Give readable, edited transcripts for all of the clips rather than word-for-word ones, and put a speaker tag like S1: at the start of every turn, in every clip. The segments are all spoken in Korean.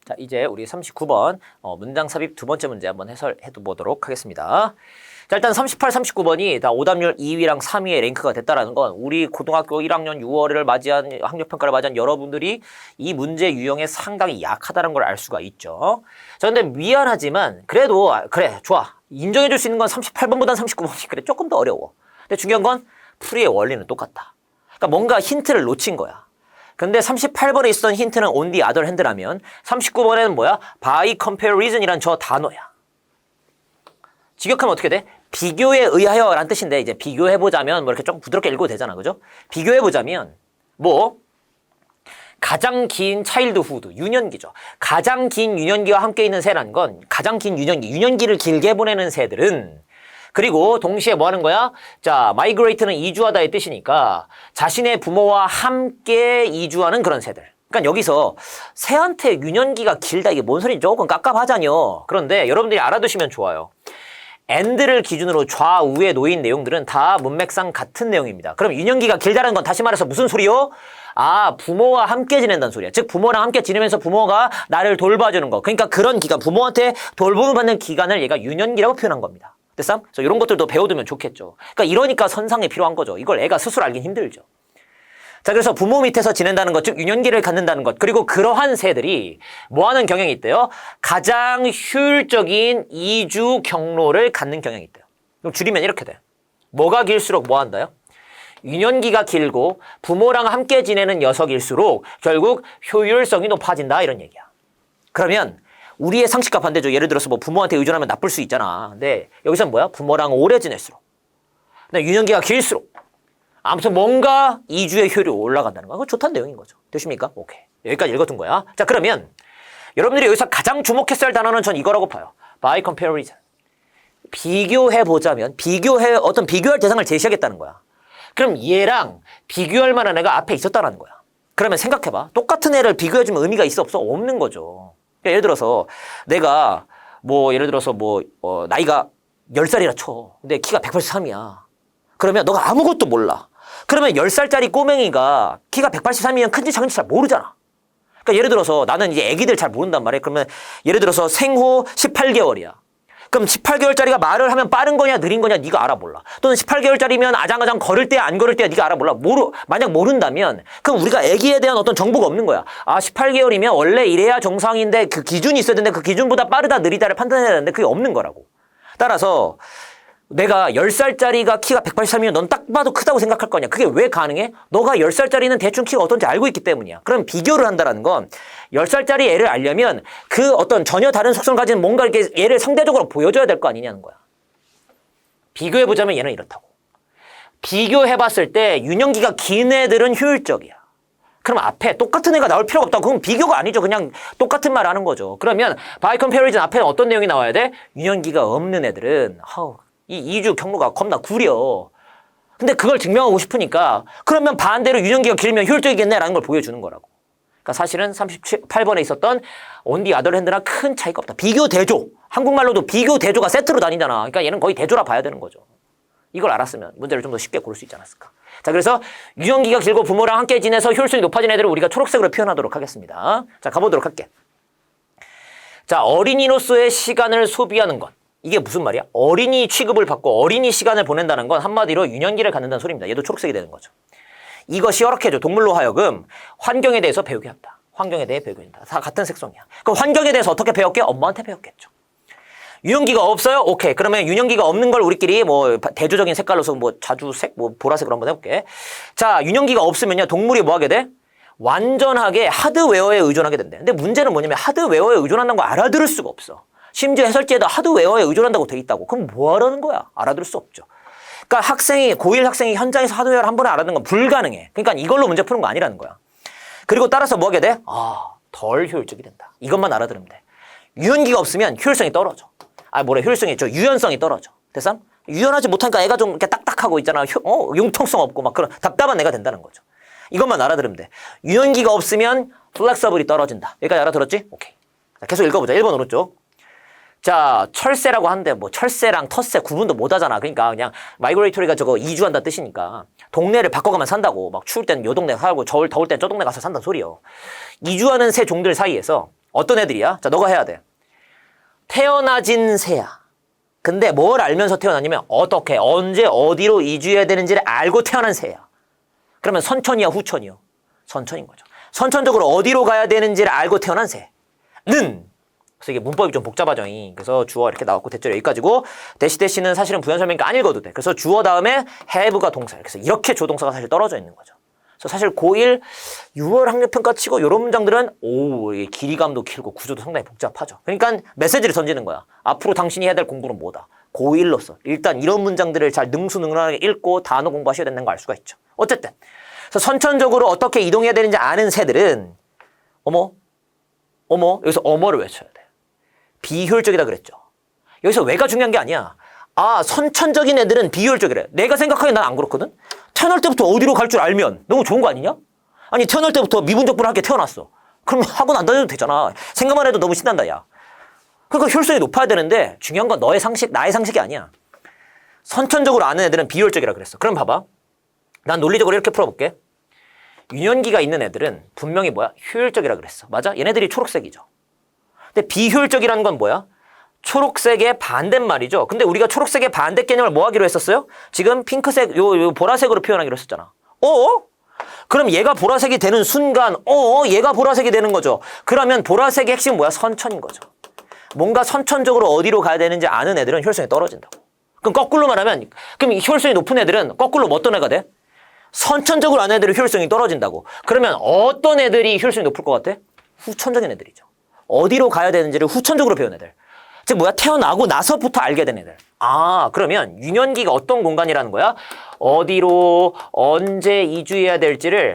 S1: 자, 이제 우리 39번 문장 삽입 두 번째 문제 한번 해설해 보도록 하겠습니다. 자, 일단 38, 39번이 다 오답률 2위랑 3위에 랭크가 됐다라는 건 우리 고등학교 1학년 6월을 맞이한 학력평가를 맞이한 여러분들이 이 문제 유형에 상당히 약하다는 걸 알 수가 있죠. 자, 근데 미안하지만 그래도 그래 좋아 인정해 줄 수 있는 건 38번보단 39번이 그래 조금 더 어려워. 근데 중요한 건 풀이의 원리는 똑같다. 그러니까 뭔가 힌트를 놓친 거야. 근데 38번에 있었던 힌트는 on the other hand라면 39번에는 뭐야? by comparison이란 저 단어야. 직역하면 어떻게 돼? 비교에 의하여 라는 뜻인데 이제 비교해보자면 뭐 이렇게 조금 부드럽게 읽어도 되잖아. 그죠? 비교해보자면 뭐 가장 긴 차일드후드, 유년기죠. 가장 긴 유년기와 함께 있는 새라는 건 가장 긴 유년기를 길게 보내는 새들은 그리고 동시에 뭐 하는 거야? 자, migrate는 이주하다의 뜻이니까 자신의 부모와 함께 이주하는 그런 새들. 그러니까 여기서 새한테 유년기가 길다 이게 뭔 소리인지 조금 깝깝하잖요. 그런데 여러분들이 알아두시면 좋아요. and를 기준으로 좌우에 놓인 내용들은 다 문맥상 같은 내용입니다. 그럼 유년기가 길다는 건 다시 말해서 무슨 소리요? 아, 부모와 함께 지낸다는 소리야. 즉 부모랑 함께 지내면서 부모가 나를 돌봐주는 거. 그러니까 그런 기간, 부모한테 돌봄을 받는 기간을 얘가 유년기라고 표현한 겁니다. 됐어? 그래서 이런 것들도 배워두면 좋겠죠. 그러니까 이러니까 선상에 필요한 거죠. 이걸 애가 스스로 알긴 힘들죠. 자, 그래서 부모 밑에서 지낸다는 것, 즉 유년기를 갖는다는 것, 그리고 그러한 새들이 뭐하는 경향이 있대요? 가장 효율적인 이주 경로를 갖는 경향이 있대요. 그럼 줄이면 이렇게 돼. 뭐가 길수록 뭐 한다요? 유년기가 길고 부모랑 함께 지내는 녀석일수록 결국 효율성이 높아진다 이런 얘기야. 그러면 우리의 상식과 반대죠. 예를 들어서 뭐 부모한테 의존하면 나쁠 수 있잖아. 근데 여기서는 뭐야? 부모랑 오래 지낼수록. 근데 유년기가 길수록. 아무튼 뭔가 이주의 효율이 올라간다는 거. 그거 좋다는 내용인 거죠. 되십니까? 오케이. 여기까지 읽어둔 거야. 자, 그러면 여러분들이 여기서 가장 주목했어야 할 단어는 전 이거라고 봐요. by comparison. 비교해보자면 어떤 비교할 대상을 제시하겠다는 거야. 그럼 얘랑 비교할 만한 애가 앞에 있었다는 거야. 그러면 생각해봐. 똑같은 애를 비교해주면 의미가 있어 없어? 없는 거죠. 그러니까 예를 들어서 내가 나이가 10살이라 쳐. 근데 키가 183이야. 그러면 너가 아무것도 몰라. 그러면 10살짜리 꼬맹이가 키가 183이면 큰지 작은지 잘 모르잖아. 그러니까 예를 들어서 나는 이제 애기들 잘 모른단 말이야. 그러면 예를 들어서 생후 18개월이야. 그럼 18개월짜리가 말을 하면 빠른 거냐 느린 거냐 네가 알아 몰라. 또는 18개월짜리면 아장아장 걸을 때야 안 걸을 때야 네가 알아 몰라. 만약 모른다면 그럼 우리가 애기에 대한 어떤 정보가 없는 거야. 아 18개월이면 원래 이래야 정상인데 그 기준이 있어야 되는데 그 기준보다 빠르다 느리다를 판단해야 되는데 그게 없는 거라고. 따라서 내가 10살짜리가 키가 183이면 넌 딱 봐도 크다고 생각할 거냐. 그게 왜 가능해? 너가 10살짜리는 대충 키가 어떤지 알고 있기 때문이야. 그럼 비교를 한다는 건 10살짜리 애를 알려면 그 어떤 전혀 다른 속성을 가진 뭔가 이렇게 얘를 상대적으로 보여줘야 될 거 아니냐는 거야. 비교해보자면 얘는 이렇다고. 비교해봤을 때 유년기가 긴 애들은 효율적이야. 그럼 앞에 똑같은 애가 나올 필요가 없다고. 그럼 비교가 아니죠. 그냥 똑같은 말 하는 거죠. 그러면 by comparison 앞에는 어떤 내용이 나와야 돼? 유년기가 없는 애들은 이 이주 경로가 겁나 구려. 근데 그걸 증명하고 싶으니까 그러면 반대로 유년기가 길면 효율적이겠네라는 걸 보여주는 거라고. 그러니까 사실은 38번에 있었던 on the other hand랑 큰 차이가 없다. 비교 대조. 한국말로도 비교 대조가 세트로 다니잖아. 그러니까 얘는 거의 대조라 봐야 되는 거죠. 이걸 알았으면 문제를 좀 더 쉽게 고를 수 있지 않았을까. 자, 그래서 유년기가 길고 부모랑 함께 지내서 효율성이 높아진 애들을 우리가 초록색으로 표현하도록 하겠습니다. 자, 가보도록 할게. 자, 어린이로서의 시간을 소비하는 것. 이게 무슨 말이야? 어린이 취급을 받고 어린이 시간을 보낸다는 건 한마디로 유년기를 갖는다는 소리입니다. 얘도 초록색이 되는 거죠. 이것이 허락해줘. 동물로 하여금 환경에 대해서 배우게 한다. 환경에 대해 배우게 한다. 다 같은 색성이야. 그럼 환경에 대해서 어떻게 배웠게? 엄마한테 배웠겠죠. 유년기가 없어요? 오케이. 그러면 유년기가 없는 걸 우리끼리 뭐 대조적인 색깔로서 뭐 자주색, 뭐 보라색으로 한번 해볼게. 자, 유년기가 없으면요. 동물이 뭐 하게 돼? 완전하게 하드웨어에 의존하게 된대. 근데 문제는 뭐냐면 하드웨어에 의존한다는 거 알아들을 수가 없어. 심지어 해설지에도 하드웨어에 의존한다고 돼 있다고. 그럼 뭐 하라는 거야? 알아들을 수 없죠. 그러니까 고1 학생이 현장에서 하드웨어를 한 번에 알아듣는 건 불가능해. 그러니까 이걸로 문제 푸는 거 아니라는 거야. 그리고 따라서 뭐 하게 돼? 덜 효율적이 된다. 이것만 알아들으면 돼. 유연기가 없으면 효율성이 떨어져. 유연성이 떨어져. 됐어? 유연하지 못하니까 애가 좀 이렇게 딱딱하고 있잖아. 융통성 없고 막 그런 답답한 애가 된다는 거죠. 이것만 알아들으면 돼. 유연기가 없으면 플렉서블이 떨어진다. 여기까지 알아들었지? 오케이. 자, 계속 읽어보자. 1번 오른쪽. 자, 철새라고 하는데 뭐 철새랑 텃새 구분도 못 하잖아. 그러니까 그냥 마이그레이토리가 저거 이주한다는 뜻이니까 동네를 바꿔가면 산다고. 막 추울 때는 요 동네 살고 더울 때는 저 동네 가서 산다는 소리요. 이주하는 새 종들 사이에서 어떤 애들이야? 자, 너가 해야 돼. 태어나진 새야. 근데 뭘 알면서 태어났냐면 어떻게, 언제, 어디로 이주해야 되는지를 알고 태어난 새야. 그러면 선천이야, 후천이요? 선천인 거죠. 선천적으로 어디로 가야 되는지를 알고 태어난 새는, 그래서 이게 문법이 좀 복잡하죠. 그래서 주어 이렇게 나왔고 됐죠. 여기까지고, 대시대시는 사실은 부연설명이니까 안 읽어도 돼. 그래서 주어 다음에 have가 동사. 그래서 이렇게 조동사가 사실 떨어져 있는 거죠. 그래서 사실 고1 6월 학력평가 치고 이런 문장들은 이게 길이감도 길고 구조도 상당히 복잡하죠. 그러니까 메시지를 던지는 거야. 앞으로 당신이 해야 될 공부는 뭐다. 고1로서 일단 이런 문장들을 잘 능수능란하게 읽고 단어 공부하셔야 된다는 걸 알 수가 있죠. 어쨌든 그래서 선천적으로 어떻게 이동해야 되는지 아는 새들은 어머 여기서 어머를 외쳐야 돼. 비효율적이다 그랬죠. 여기서 왜가 중요한 게 아니야. 선천적인 애들은 비효율적이래. 내가 생각하기엔 난 안 그렇거든. 태어날 때부터 어디로 갈 줄 알면 너무 좋은 거 아니냐? 아니 태어날 때부터 미분적분할게 태어났어. 그럼 학원 안 다녀도 되잖아. 생각만 해도 너무 신난다 야. 그러니까 효율성이 높아야 되는데 중요한 건 너의 상식, 나의 상식이 아니야. 선천적으로 아는 애들은 비효율적이라 그랬어. 그럼 봐봐. 난 논리적으로 이렇게 풀어볼게. 유년기가 있는 애들은 분명히 뭐야? 효율적이라 그랬어. 맞아? 얘네들이 초록색이죠. 근데 비효율적이라는 건 뭐야? 초록색의 반대말이죠. 근데 우리가 초록색의 반대 개념을 뭐 하기로 했었어요? 지금 핑크색, 요 보라색으로 표현하기로 했었잖아. 그럼 얘가 보라색이 되는 순간, 얘가 보라색이 되는 거죠. 그러면 보라색의 핵심은 뭐야? 선천인 거죠. 뭔가 선천적으로 어디로 가야 되는지 아는 애들은 효율성이 떨어진다고. 그럼 거꾸로 말하면, 그럼 효율성이 높은 애들은 거꾸로 어떤 애가 돼? 선천적으로 아는 애들은 효율성이 떨어진다고. 그러면 어떤 애들이 효율성이 높을 것 같아? 후천적인 애들이죠. 어디로 가야 되는지를 후천적으로 배운 애들. 즉 뭐야? 태어나고 나서부터 알게 된 애들. 그러면 유년기가 어떤 공간이라는 거야? 어디로 언제 이주해야 될지를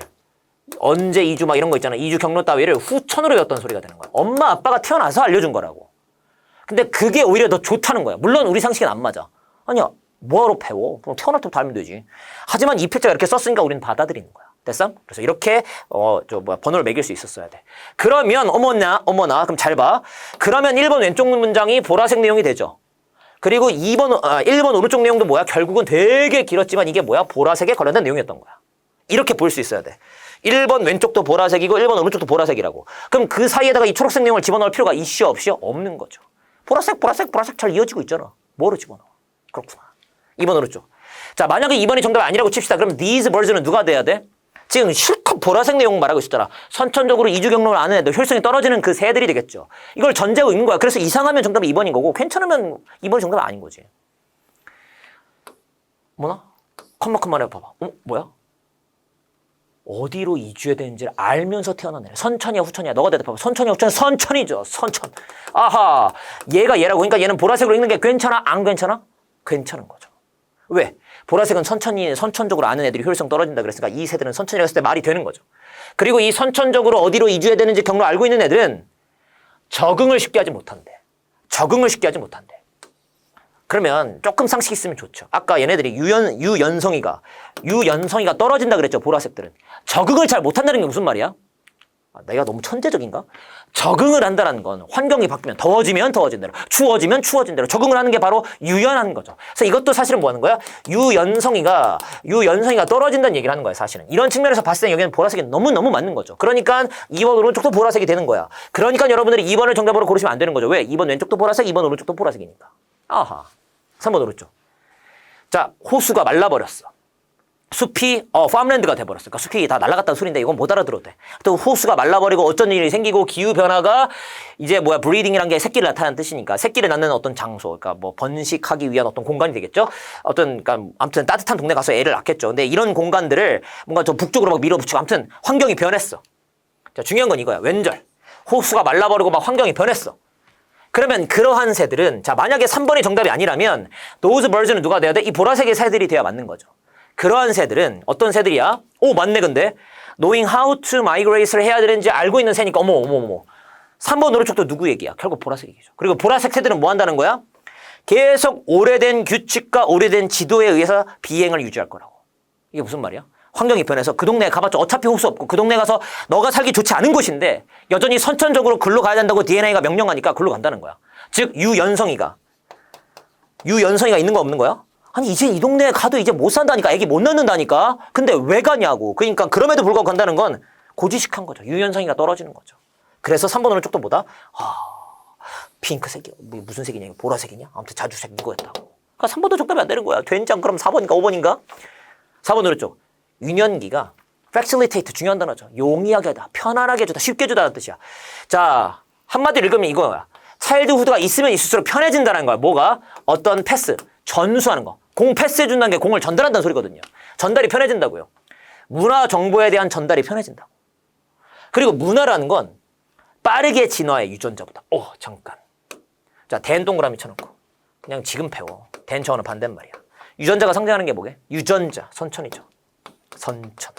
S1: 언제 이주 막 이런 거 있잖아. 이주 경로 따위를 후천으로 배웠던 소리가 되는 거야. 엄마 아빠가 태어나서 알려준 거라고. 근데 그게 오히려 더 좋다는 거야. 물론 우리 상식은 안 맞아. 아니야. 뭐하러 배워? 그럼 태어날 때부터 알면 되지. 하지만 이 필자가 이렇게 썼으니까 우리는 받아들이는 거야. 됐어? 그래서 이렇게 번호를 매길 수 있었어야 돼. 그러면 어머나 그럼 잘 봐. 그러면 1번 왼쪽 문장이 보라색 내용이 되죠. 그리고 1번 오른쪽 내용도 뭐야? 결국은 되게 길었지만 이게 뭐야? 보라색에 관련된 내용이었던 거야. 이렇게 볼 수 있어야 돼. 1번 왼쪽도 보라색이고 1번 오른쪽도 보라색이라고. 그럼 그 사이에다가 이 초록색 내용을 집어넣을 필요가 있시오 없이요? 없는 거죠. 보라색 잘 이어지고 있잖아. 뭐로 집어넣어? 그렇구나. 2번 오른쪽. 자, 만약에 2번이 정답이 아니라고 칩시다. 그럼 these birds는 누가 돼야 돼? 지금 실컷 보라색 내용 말하고 있었잖아. 선천적으로 이주 경로를 아는 애들, 효율성이 떨어지는 그 새들이 되겠죠. 이걸 전제하고 있는 거야. 그래서 이상하면 정답이 2번인 거고 괜찮으면 2번이 정답이 아닌 거지. 뭐나? 컴마컴만 해봐봐. 뭐야? 어디로 이주해야 되는지를 알면서 태어난 애. 선천이야 후천이야? 너가 대답해봐. 선천이야 후천이야? 선천이죠. 선천. 아하. 얘가 얘라고. 그러니까 얘는 보라색으로 읽는 게 괜찮아? 안 괜찮아? 괜찮은 거죠. 왜? 보라색은 선천적으로 아는 애들이 효율성 떨어진다 그랬으니까 이 세대는 선천이라고 했을 때 말이 되는 거죠. 그리고 이 선천적으로 어디로 이주해야 되는지 경로 알고 있는 애들은 적응을 쉽게 하지 못한대. 그러면 조금 상식 있으면 좋죠. 아까 얘네들이 유연성이가 떨어진다 그랬죠. 보라색들은. 적응을 잘 못한다는 게 무슨 말이야? 내가 너무 천재적인가? 적응을 한다는 건 환경이 바뀌면 더워지면 더워진 대로, 추워지면 추워진 대로 적응을 하는 게 바로 유연한 거죠. 그래서 이것도 사실은 뭐 하는 거야? 유연성이가 떨어진다는 얘기를 하는 거야, 사실은. 이런 측면에서 봤을 때 여기는 보라색이 너무너무 맞는 거죠. 그러니까 2번 오른쪽도 보라색이 되는 거야. 그러니까 여러분들이 2번을 정답으로 고르시면 안 되는 거죠. 왜? 2번 왼쪽도 보라색, 2번 오른쪽도 보라색이니까. 아하. 3번 오른쪽. 자, 호수가 말라버렸어. 숲이 팜랜드가 돼버렸어. 그러니까 숲이 다 날아갔다는 소리인데 이건 못 알아들어도 돼. 또 호수가 말라버리고 어쩐 일이 생기고 기후 변화가 이제 브리딩이란 게 새끼를 나타내는 뜻이니까 새끼를 낳는 어떤 장소, 그러니까 뭐 번식하기 위한 어떤 공간이 되겠죠. 그러니까 아무튼 따뜻한 동네 가서 애를 낳겠죠. 근데 이런 공간들을 뭔가 저 북쪽으로 막 밀어붙이고 아무튼 환경이 변했어. 자, 중요한 건 이거야. 왼절. 호수가 말라버리고 막 환경이 변했어. 그러면 그러한 새들은 자 만약에 3번이 정답이 아니라면 those birds는 누가 돼야 돼? 이 보라색의 새들이 돼야 맞는 거죠. 그러한 새들은 어떤 새들이야? 맞네 근데 knowing how to migrate를 해야 되는지 알고 있는 새니까 어머 3번 오른쪽도 누구 얘기야? 결국 보라색 얘기죠. 그리고 보라색 새들은 뭐 한다는 거야? 계속 오래된 규칙과 오래된 지도에 의해서 비행을 유지할 거라고. 이게 무슨 말이야? 환경이 변해서 그 동네에 가봤자 어차피 호수 없고 그 동네 가서 너가 살기 좋지 않은 곳인데 여전히 선천적으로 글로 가야 된다고 DNA가 명령하니까 글로 간다는 거야. 즉 유연성이가 있는 거 없는 거야? 아니 이제 이 동네에 가도 이제 못 산다니까. 애기 못 낳는다니까. 근데 왜 가냐고. 그러니까 그럼에도 불구하고 간다는 건 고지식한 거죠. 유연성이가 떨어지는 거죠. 그래서 3번으로 쪽도 뭐다? 핑크색이야. 무슨 색이냐? 이거 보라색이냐? 아무튼 자주색 이거였다고. 그러니까 3번도 정답이 안 되는 거야. 된장 그럼 4번인가 5번인가? 4번으로 쪽. 유년기가 facilitate 중요한 단어죠. 용이하게 하다, 편안하게 해주다, 쉽게 해주다는 뜻이야. 자, 한마디로 읽으면 이거야. 차일드후드가 있으면 있을수록 편해진다는 거야. 뭐가? 어떤 패스, 전수하는 거. 공 패스해준다는 게 공을 전달한다는 소리거든요. 전달이 편해진다고요. 문화 정보에 대한 전달이 편해진다고. 그리고 문화라는 건 빠르게 진화해, 유전자보다. 잠깐. 자, 된 동그라미 쳐놓고. 그냥 지금 배워. 된 저어는 반대말이야. 유전자가 상징하는 게 뭐게? 유전자, 선천이죠. 선천.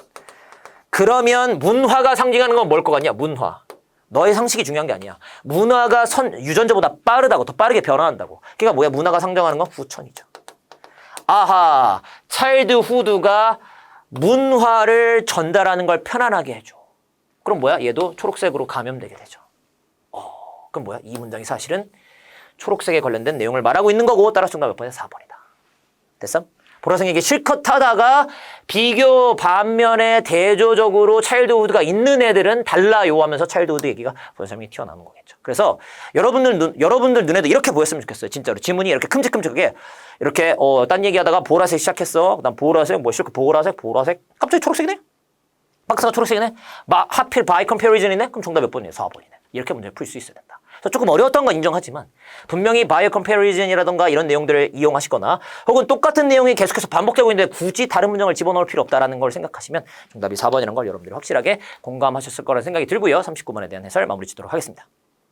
S1: 그러면 문화가 상징하는 건 뭘 것 같냐? 문화. 너의 상식이 중요한 게 아니야. 문화가 유전자보다 빠르다고, 더 빠르게 변화한다고. 그러니까 뭐야? 문화가 상징하는 건 후천이죠. 아하, 차일드후드가 문화를 전달하는 걸 편안하게 해줘. 그럼 뭐야? 얘도 초록색으로 감염되게 되죠. 그럼 뭐야? 이 문장이 사실은 초록색에 관련된 내용을 말하고 있는 거고, 따라서 정답 몇 번이야? 4번이다. 됐어? 보라색에게 실컷 하다가 비교 반면에 대조적으로 차일드후드가 있는 애들은 달라요 하면서 차일드후드 얘기가 보라색이 튀어나오는 거겠죠. 그래서 여러분들 눈에도 이렇게 보였으면 좋겠어요. 진짜로. 지문이 이렇게 큼직큼직하게 이렇게 딴 얘기하다가 보라색 시작했어. 그다음 보라색 뭐 실컷 보라색 갑자기 초록색이네? 박스가 초록색이네? 하필 바이 컴패리즌이네? 그럼 정답 몇 번이에요? 4번이네. 이렇게 문제를 풀 수 있어야 된다. 그래서 조금 어려웠던 건 인정하지만 분명히 바이 컴패리즌이라던가 이런 내용들을 이용하시거나 혹은 똑같은 내용이 계속해서 반복되고 있는데 굳이 다른 문장을 집어넣을 필요 없다라는 걸 생각하시면 정답이 4번이라는 걸 여러분들이 확실하게 공감하셨을 거라는 생각이 들고요. 39번에 대한 해설 마무리 짓도록 하겠습니다.